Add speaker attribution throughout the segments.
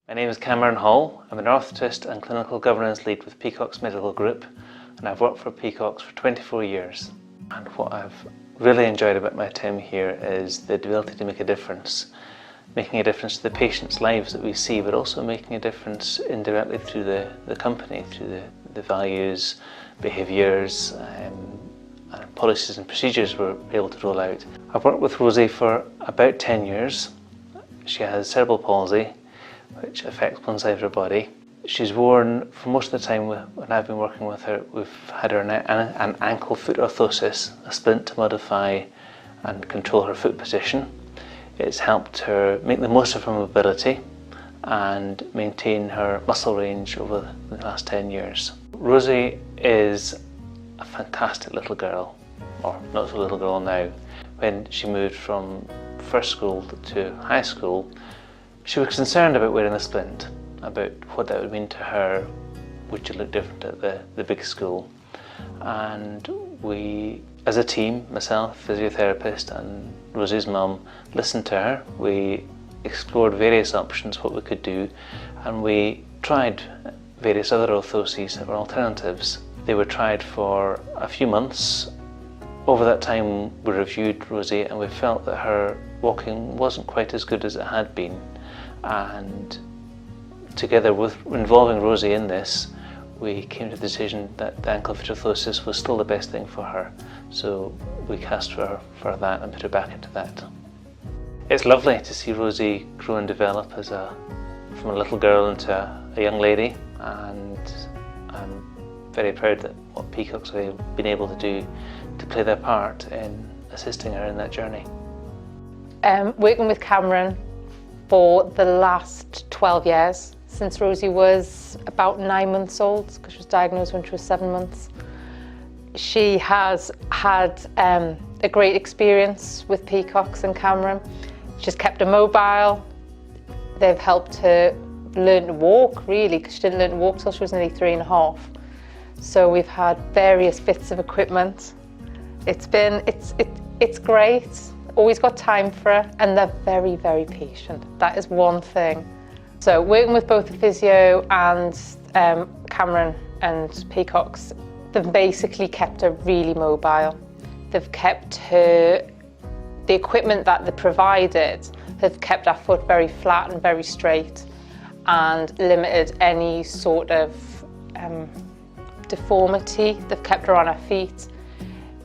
Speaker 1: My name is Cameron Hall. I'm an orthotist and clinical governance lead with Peacocks Medical Group, and I've worked for Peacocks for 24 years. And what I've really enjoyed about my time here is the ability to make a difference. Making a difference to the patients' lives that we see, but also making a difference indirectly through the company, through the values, behaviours, and policies and procedures we're able to roll out. I've worked with Rosie for about 10 years. She has cerebral palsy, which affects one side of her body. She's worn, for most of the time when I've been working with her, we've had her an ankle-foot orthosis, a splint to modify and control her foot position. It's helped her make the most of her mobility and maintain her muscle range over the last 10 years. Rosie is a fantastic little girl, or not so little girl now. When she moved from first school to high school, she was concerned about wearing a splint, about what that would mean to her, would she look different at the big school. And we, as a team, myself, physiotherapist and Rosie's mum, listened to her. We explored various options, what we could do, and we tried various other orthoses that were alternatives. They were tried for a few months. Over that time we reviewed Rosie and we felt that her walking wasn't quite as good as it had been. And together with involving Rosie in this, we came to the decision that the ankle-foot orthosis was still the best thing for her. So we cast for that and put her back into that. It's lovely to see Rosie grow and develop from a little girl into a young lady, and I'm very proud that what Peacocks have been able to do to play their part in assisting her in that journey.
Speaker 2: Working with Cameron for the last 12 years, since Rosie was about 9 months old, because she was diagnosed when she was 7 months. She has had a great experience with Peacocks and Cameron. She's kept her mobile. They've helped her learn to walk, really, because she didn't learn to walk till she was nearly 3.5. So we've had various bits of equipment. It's great. Always got time for her, and they're very, very patient. That is one thing. So working with both the physio and Cameron and Peacocks, they've basically kept her really mobile. They've kept her, the equipment that they provided, have kept her foot very flat and very straight and limited any sort of deformity. They've kept her on her feet.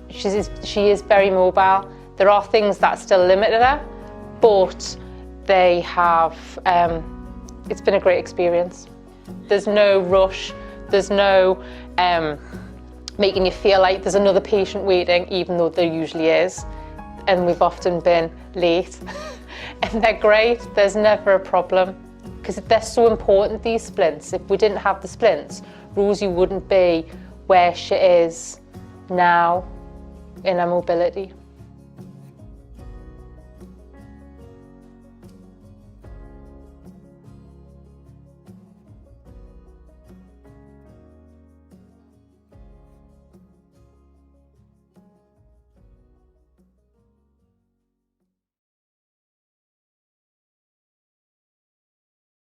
Speaker 2: She is very mobile. There are things that still limited her, but they have, it's been a great experience. There's no rush, there's no making you feel like there's another patient waiting, even though there usually is. And we've often been late. And they're great, there's never a problem. Because they're so important, these splints. If we didn't have the splints, Rosie wouldn't be where she is now in her mobility.